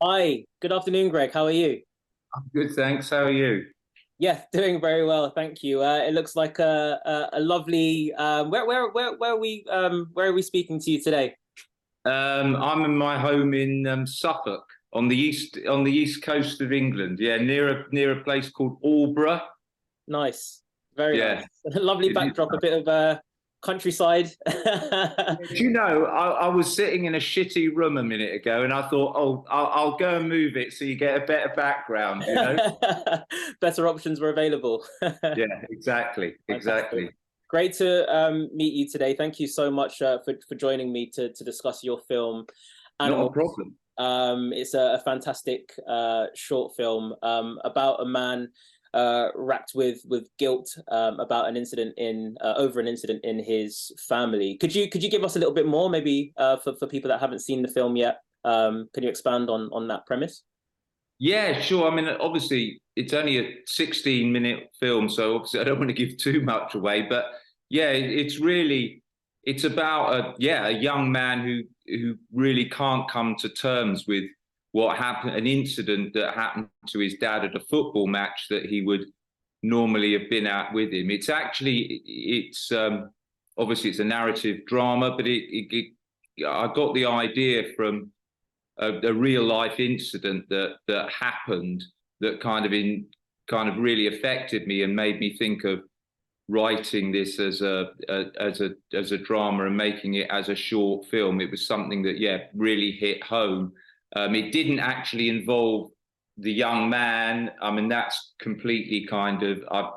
Hi, good afternoon, Greg. How are you? Good, thanks. How are you? Yeah, doing very well, thank you. It looks like a lovely. Where are we speaking to you today? I'm in my home in Suffolk on the east coast of England. Yeah, near a place called Albury. Nice, very Yeah. nice. Lovely It backdrop, a is. bit of countryside. Do you know, I was sitting in a shitty room a minute ago, and I thought, oh, I'll go and move it so you get a better background. Better options were available. Yeah, exactly, Fantastic. exactly. Great to meet you today. Thank you so much for joining me to discuss your film, Not a Animals. problem. It's a fantastic short film about a man racked with guilt about an incident in over an incident in his family. Could you give us a little bit more, maybe for people that haven't seen the film yet? Can you expand on that premise? Yeah, sure. I mean, obviously, it's only a 16-minute film, so obviously I don't want to give too much away. But yeah, it's about a young man who really can't come to terms with what happened, an incident that happened to his dad at a football match that he would normally have been at with him. It's obviously it's a narrative drama, but I got the idea from a real life incident that happened that kind of really affected me and made me think of writing this as a drama and making it as a short film. It was something that really hit home. It didn't actually involve the young man. I mean, that's completely kind of I've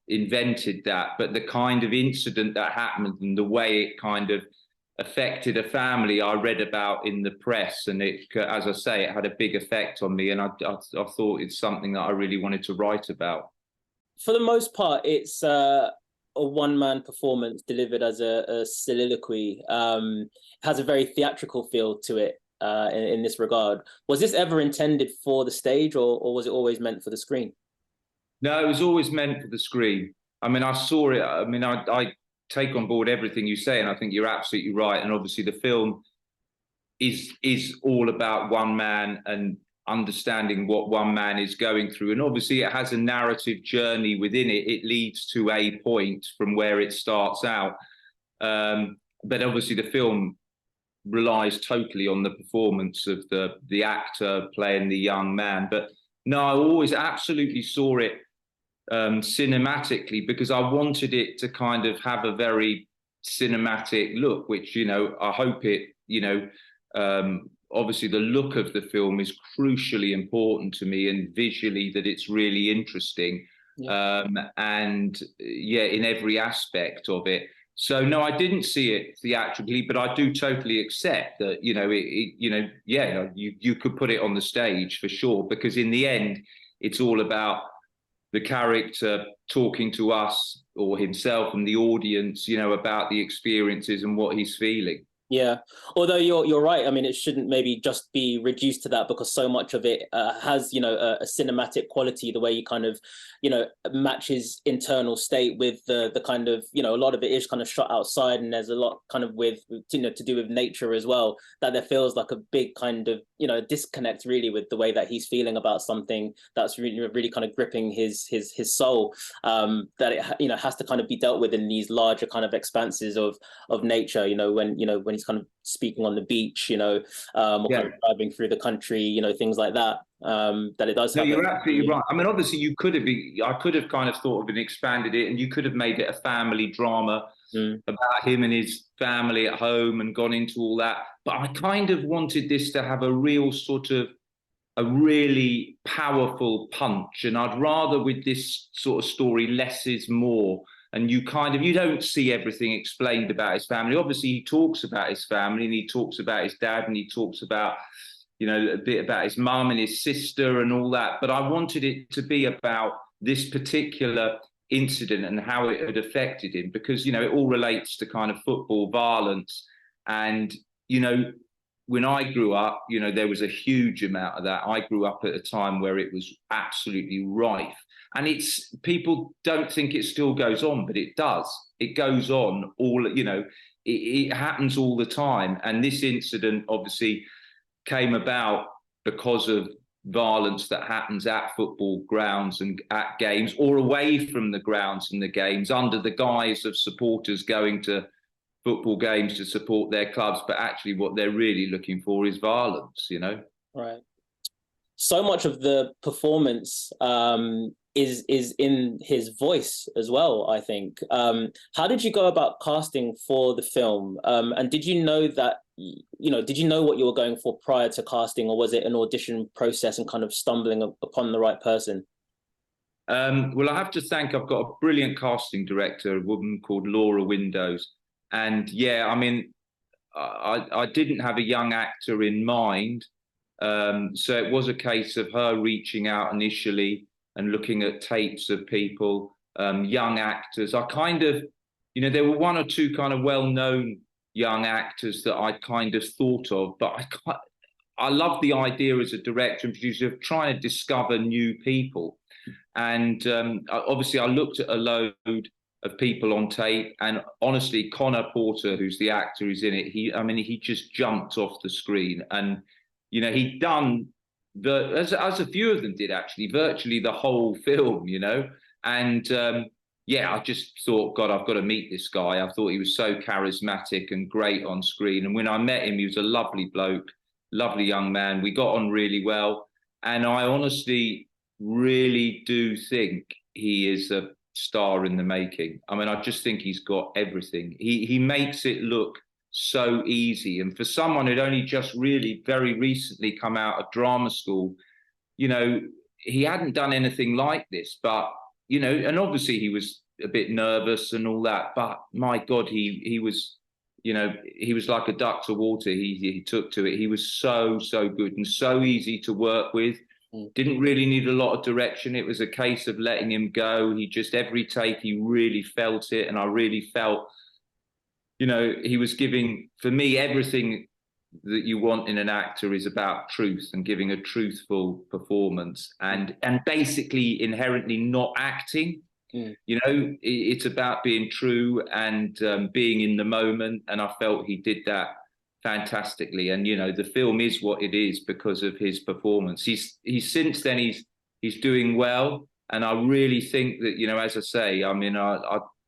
invented that, but the kind of incident that happened and the way it kind of affected a family I read about in the press, and as I say, it had a big effect on me, and I thought it's something that I really wanted to write about. For the most part, it's a one man performance delivered as a soliloquy. Has a very theatrical feel to it in this regard. Was this ever intended for the stage, or was it always meant for the screen? No, it was always meant for the screen. I mean, I saw it. I mean, I take on board everything you say, and I think you're absolutely right. And obviously, the film is all about one man and understanding what one man is going through. And obviously, it has a narrative journey within it. It leads to a point from where it starts out. But obviously, the film relies totally on the performance of the actor playing the young man. But no, I always absolutely saw it cinematically because I wanted it to kind of have a very cinematic look, which I hope obviously the look of the film is crucially important to me, and visually that it's really interesting, Yeah. and yeah, in every aspect of it. So no, I didn't see it theatrically, but I do totally accept that you could put it on the stage for sure, because in the end, it's all about the character talking to us or himself and the audience, about the experiences and what he's feeling. Yeah, although you're right. I mean, it shouldn't maybe just be reduced to that because so much of it has a cinematic quality. The way you kind of match his internal state with the kind of a lot of it is kind of shot outside, and there's a lot kind of with to do with nature as well. That there feels like a big kind of disconnect really with the way that he's feeling about something that's really kind of gripping his soul. That it has to kind of be dealt with in these larger kind of expanses of nature. When he's kind of speaking on the beach, or kind Yeah. of driving through the country, things like that. That it does No, have you're absolutely a right. I mean, obviously, I could have kind of thought of and expanded it, and you could have made it a family drama mm, about him and his family at home and gone into all that. But I kind of wanted this to have a real sort of a really powerful punch. And I'd rather with this sort of story, less is more. And you don't see everything explained about his family. Obviously, he talks about his family and he talks about his dad and he talks about, a bit about his mum and his sister and all that. But I wanted it to be about this particular incident and how it had affected him, because, it all relates to kind of football violence. And, you know, when I grew up, there was a huge amount of that. I grew up at a time where it was absolutely rife. And people don't think it still goes on, but it does. it goes on all, you know, it happens all the time. And this incident obviously came about because of violence that happens at football grounds and at games, or away from the grounds and the games, under the guise of supporters going to football games to support their clubs, but actually what they're really looking for is violence, you know? Right. So much of the performance is in his voice as well, I think. How did you go about casting for the film? And did you know that, you know, did you know what you were going for prior to casting, or was it an audition process and kind of stumbling upon the right person? Well, I have to thank, I've got a brilliant casting director, a woman called Laura Windows. And yeah, I mean, I didn't have a young actor in mind. So it was a case of her reaching out initially and looking at tapes of people, young actors. I kind of, you know, there were one or two kind of well-known young actors that I kind of thought of, but I love the idea as a director and producer of trying to discover new people. And obviously I looked at a load of people on tape, and honestly, Connor Porter, who's the actor who's in it, he just jumped off the screen. And you know, he'd done as a few of them did actually, virtually the whole film, you know. And yeah, I just thought, God, I've got to meet this guy. I thought he was so charismatic and great on screen. And when I met him, he was a lovely bloke, lovely young man. We got on really well. And I honestly really do think he is a star in the making. I mean, I just think he's got everything. He makes it look so easy. And for someone who'd only just really very recently come out of drama school, you know, he hadn't done anything like this. But, you know, and obviously he was a bit nervous and all that. But my God, he was, you know, he was like a duck to water. He took to it. He was so good and so easy to work with. Didn't really need a lot of direction. It was a case of letting him go. He just, every take, he really felt it. And I really felt, you know, he was giving, for me, everything that you want in an actor is about truth and giving a truthful performance, and basically inherently not acting. You know, it's about being true and being in the moment. And I felt he did that fantastically. And you know, the film is what it is because of his performance. He's since then he's doing well, and I really think that, you know, as I say, I mean,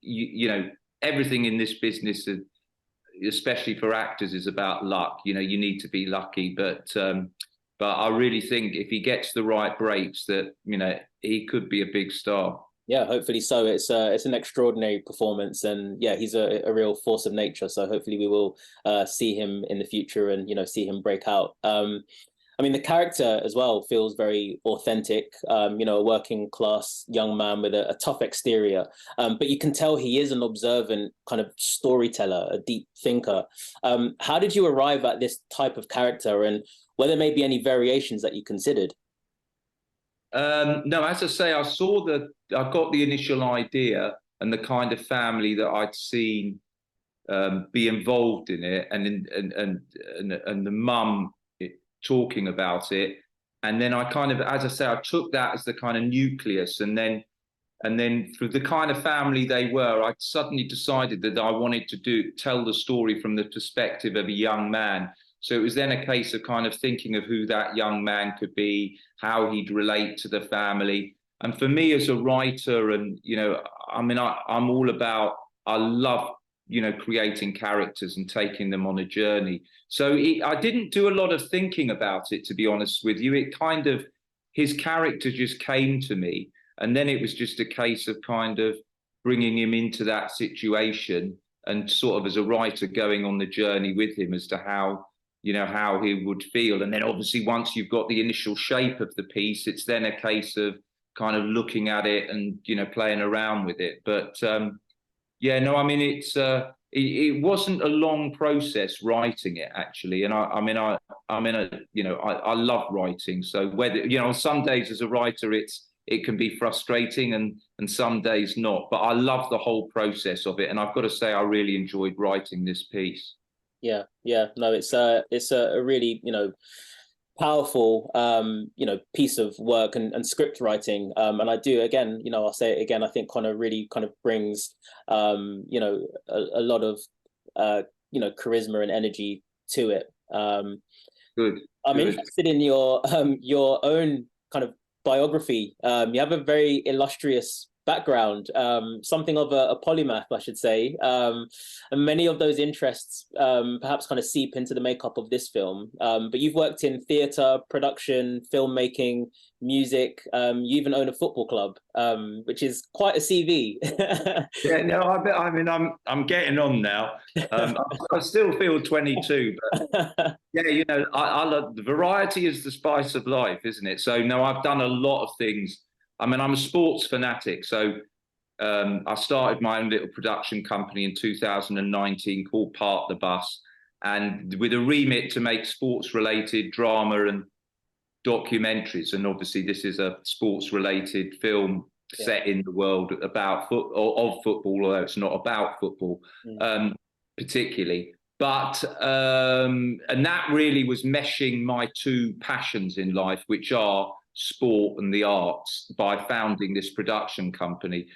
you know, everything in this business, especially for actors, is about luck. You know, you need to be lucky, but I really think if he gets the right breaks, that, you know, he could be a big star. Yeah, hopefully so. It's an extraordinary performance, and yeah, he's a real force of nature. So hopefully we will see him in the future, and you know, see him break out. I mean, the character as well feels very authentic. You know, a working class young man with a tough exterior, but you can tell he is an observant kind of storyteller, a deep thinker. How did you arrive at this type of character, and were there maybe any variations that you considered? No, as I say, I got the initial idea and the kind of family that I'd seen be involved in it, and the mum talking about it, and then I kind of, as I say, I took that as the kind of nucleus, and then through the kind of family they were, I suddenly decided that I wanted to tell the story from the perspective of a young man. So it was then a case of kind of thinking of who that young man could be, how he'd relate to the family. And for me as a writer, and, you know, I mean, I'm all about, I love, you know, creating characters and taking them on a journey. So I didn't do a lot of thinking about it, to be honest with you. It kind of, his character just came to me. And then it was just a case of kind of bringing him into that situation and sort of as a writer going on the journey with him as to how, you know, how he would feel. And then obviously once you've got the initial shape of the piece, it's then a case of kind of looking at it and, you know, playing around with it. But yeah, no, I mean, it wasn't a long process writing it, actually. And I mean, you know, I love writing. So whether, you know, some days as a writer, it can be frustrating, and some days not. But I love the whole process of it. And I've got to say, I really enjoyed writing this piece. Yeah, no, it's a really, you know, powerful piece of work and script writing, and I do, again, I'll say it again, I think Connor really kind of brings a lot of charisma and energy to it. Good. I'm Good. interested in your own kind of biography. You have a very illustrious background, something of a polymath, I should say. And many of those interests perhaps kind of seep into the makeup of this film. But you've worked in theatre, production, filmmaking, music. You even own a football club, which is quite a CV. Yeah, no, I mean, I'm getting on now. I still feel 22, but yeah, I love the variety is the spice of life, isn't it? So no, I've done a lot of things. I mean, I'm a sports fanatic, so I started my own little production company in 2019 called Park the Bus, and with a remit to make sports-related drama and documentaries. And obviously, this is a sports-related film set in the world about of football, although it's not about football particularly. But and that really was meshing my two passions in life, which are sport and the arts, by founding this production company.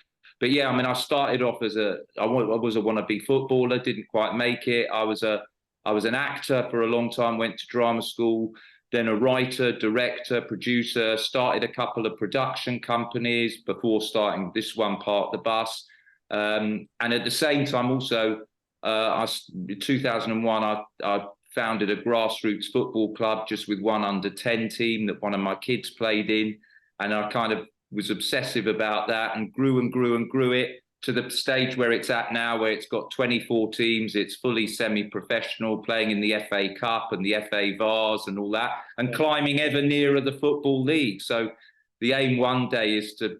But yeah, I mean, I started off as I was a wannabe footballer, didn't quite make it. I was an actor for a long time, went to drama school, then a writer, director, producer, started a couple of production companies before starting this one, Park the Bus. And at the same time, also, in 2001, I founded a grassroots football club just with one under-10 team that one of my kids played in. And I kind of was obsessive about that and grew and grew and grew it to the stage where it's at now, where it's got 24 teams, it's fully semi-professional, playing in the FA Cup and the FA Vars and all that, and climbing ever nearer the Football League. So the aim one day is to,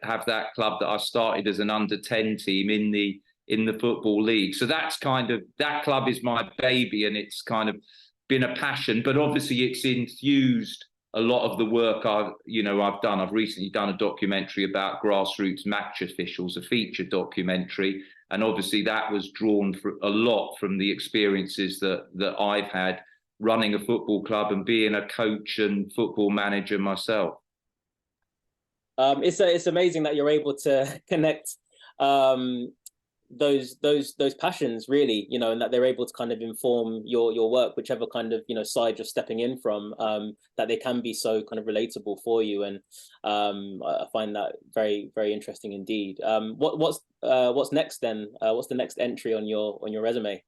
have that club that I started as an under-10 team in the Football League. So that's that club is my baby, and it's kind of been a passion, but obviously it's infused a lot of the work I've done. I've recently done a documentary about grassroots match officials, a feature documentary. And obviously that was drawn a lot from the experiences that I've had running a football club and being a coach and football manager myself. It's amazing that you're able to connect those passions, really, and that they're able to kind of inform your work, whichever kind of side you're stepping in from, that they can be so kind of relatable for you. And I find that very, very interesting indeed. What's next then? What's the next entry on your resume?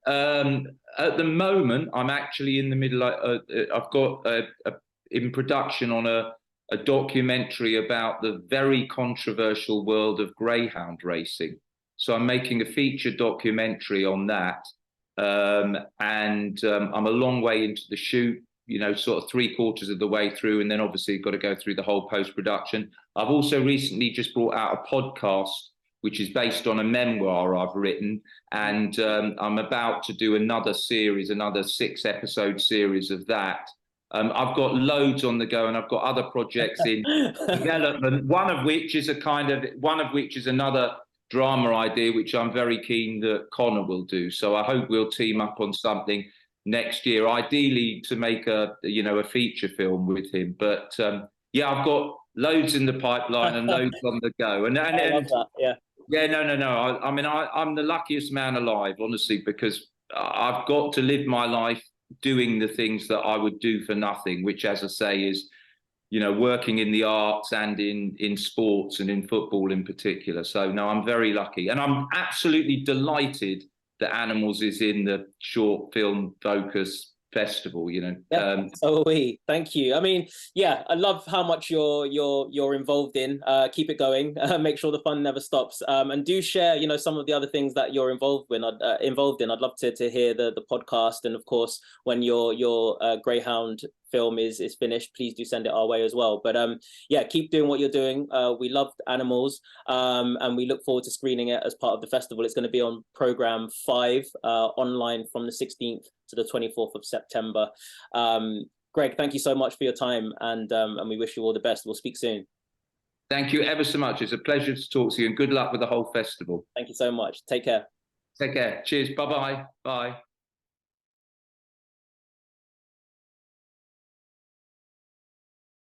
At the moment, I'm actually in the middle. I've got in production on a documentary about the very controversial world of greyhound racing. So I'm making a feature documentary on that. I'm a long way into the shoot, sort of 3/4 of the way through. And then obviously got to go through the whole post-production. I've also recently just brought out a podcast, which is based on a memoir I've written. And I'm about to do another 6-episode series of that. I've got loads on the go, and I've got other projects in development, one of which is another drama idea, which I'm very keen that Connor will do. So I hope we'll team up on something next year, ideally to make a feature film with him. But yeah, I've got loads in the pipeline and loads on the go. And I love that. Yeah. No. I mean, I'm the luckiest man alive, honestly, because I've got to live my life doing the things that I would do for nothing, which, as I say, is working in the arts and in sports and in football in particular. So no, I'm very lucky, and I'm absolutely delighted that Animals is in the short film focus festival. Yeah, so are we. Thank you. I mean, yeah, I love how much you're involved in. Keep it going. Make sure the fun never stops. And do share, some of the other things that you're involved in. I'd love to hear the podcast, and of course, when your Greyhound film is finished, please do send it our way as well. But yeah, keep doing what you're doing. We loved Animals, and we look forward to screening it as part of the festival. It's going to be on program 5 online from the 16th to the 24th of September. Greg, thank you so much for your time, and we wish you all the best. We'll speak soon. Thank you ever so much. It's a pleasure to talk to you, and good luck with the whole festival. Thank you so much. Take care. Take care. Cheers. Bye-bye. Bye.